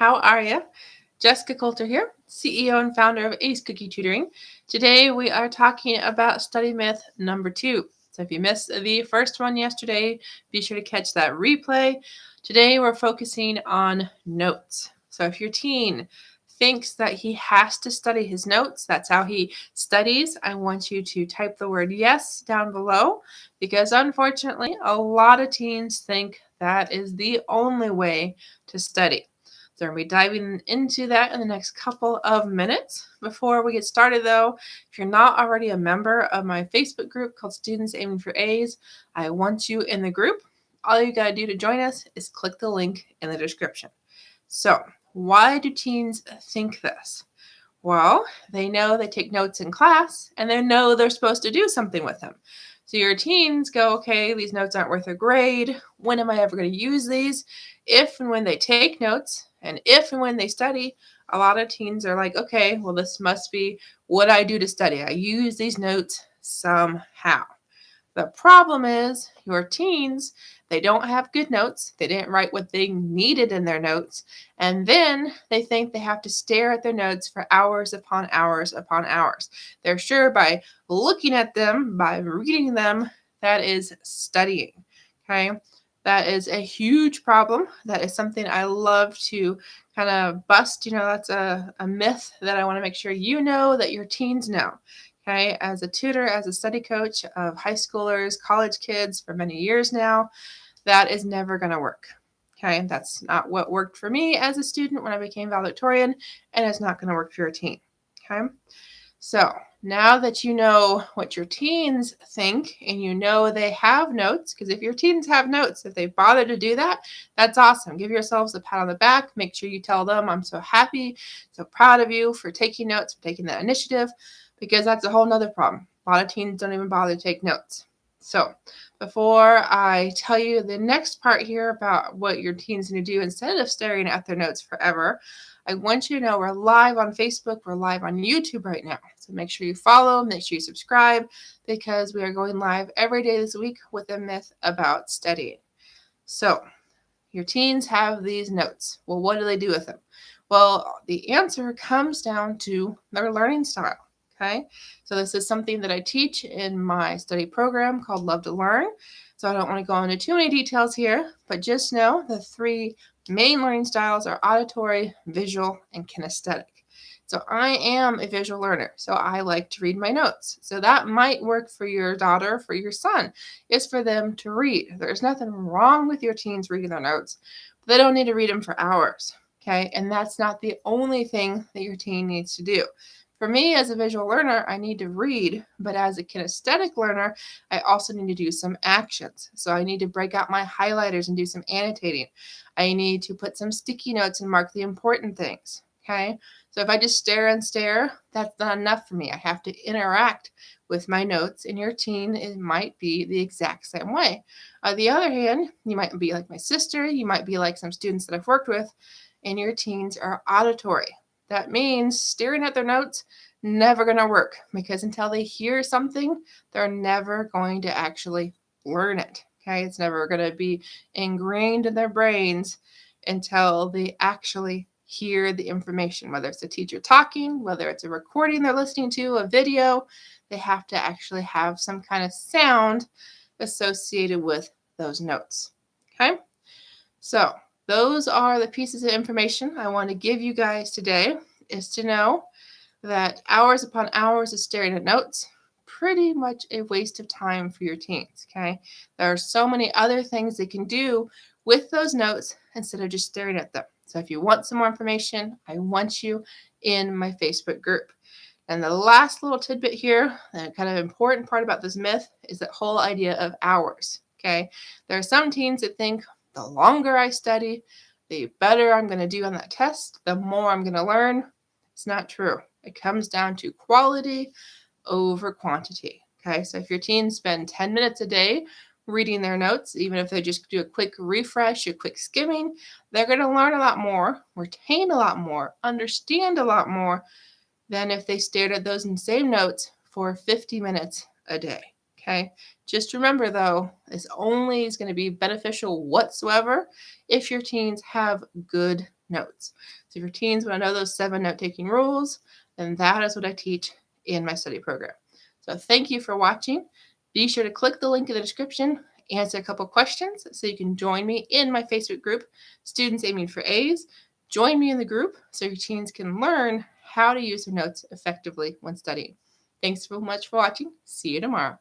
How are you? Jessica Coulter here, CEO and founder of Ace Cookie Tutoring. Today we are talking about study myth number 2. So if you missed the first one yesterday, be sure to catch that replay. Today we're focusing on notes. So if your teen thinks that he has to study his notes, that's how he studies, I want you to type the word yes down below, because unfortunately a lot of teens think that is the only way to study. So we're going to be diving into that in the next couple of minutes. Before we get started though, if you're not already a member of my Facebook group called Students Aiming for A's, I want you in the group. All you got to do to join us is click the link in the description. So why do teens think this? Well, they know they take notes in class and they know they're supposed to do something with them. So your teens go, okay, these notes aren't worth a grade. When am I ever going to use these? If and when they take notes and if and when they study, a lot of teens are like, okay, well, this must be what I do to study. I use these notes somehow. The problem is your teens, they don't have good notes. They didn't write what they needed in their notes. And then they think they have to stare at their notes for hours upon hours upon hours. They're sure by looking at them, by reading them, that is studying. Okay. That is a huge problem. That is something I love to kind of bust. That's a myth that I want to make sure you know, that your teens know. Okay, as a tutor, as a study coach of high schoolers, college kids for many years now, that is never going to work. Okay, that's not what worked for me as a student when I became valedictorian, and it's not going to work for your teen. Okay, so now that you know what your teens think and you know they have notes, because if your teens have notes, if they bother to do that, that's awesome. Give yourselves a pat on the back. Make sure you tell them, I'm so happy, so proud of you for taking notes, for taking that initiative, because that's a whole nother problem. A lot of teens don't even bother to take notes. So before I tell you the next part here about what your teens need to do instead of staring at their notes forever, I want you to know we're live on Facebook. We're live on YouTube right now. So make sure you follow, make sure you subscribe, because we are going live every day this week with a myth about studying. So your teens have these notes. Well, what do they do with them? Well, the answer comes down to their learning style. Okay, so this is something that I teach in my study program called Love to Learn. So I don't want to go into too many details here, but just know the 3 main learning styles are auditory, visual, and kinesthetic. So I am a visual learner, so I like to read my notes. So that might work for your daughter, for your son, is for them to read. There's nothing wrong with your teens reading their notes, but they don't need to read them for hours. Okay, and that's not the only thing that your teen needs to do. For me, as a visual learner, I need to read, but as a kinesthetic learner, I also need to do some actions. So I need to break out my highlighters and do some annotating. I need to put some sticky notes and mark the important things. Okay, so if I just stare and stare, that's not enough for me. I have to interact with my notes, and your teen, it might be the exact same way. On the other hand, you might be like my sister, you might be like some students that I've worked with, and your teens are auditory. That means staring at their notes, never going to work, because until they hear something, they're never going to actually learn it. Okay, it's never going to be ingrained in their brains until they actually hear the information, whether it's a teacher talking, whether it's a recording they're listening to, a video. They have to actually have some kind of sound associated with those notes. Okay, so those are the pieces of information I want to give you guys today, is to know that hours upon hours of staring at notes, pretty much a waste of time for your teens. Okay, there are so many other things they can do with those notes instead of just staring at them. So if you want some more information, I want you in my Facebook group. And the last little tidbit here, the kind of important part about this myth, is that whole idea of hours. Okay, there are some teens that think the longer I study, the better I'm going to do on that test, the more I'm going to learn. It's not true. It comes down to quality over quantity. Okay, so if your teens spend 10 minutes a day reading their notes, even if they just do a quick refresh, a quick skimming, they're going to learn a lot more, retain a lot more, understand a lot more than if they stared at those same notes for 50 minutes a day. Okay, just remember though, this only is going to be beneficial whatsoever if your teens have good notes. So if your teens want to know those 7 note-taking rules, then that is what I teach in my study program. So thank you for watching. Be sure to click the link in the description, answer a couple questions so you can join me in my Facebook group, Students Aiming for A's. Join me in the group so your teens can learn how to use their notes effectively when studying. Thanks so much for watching. See you tomorrow.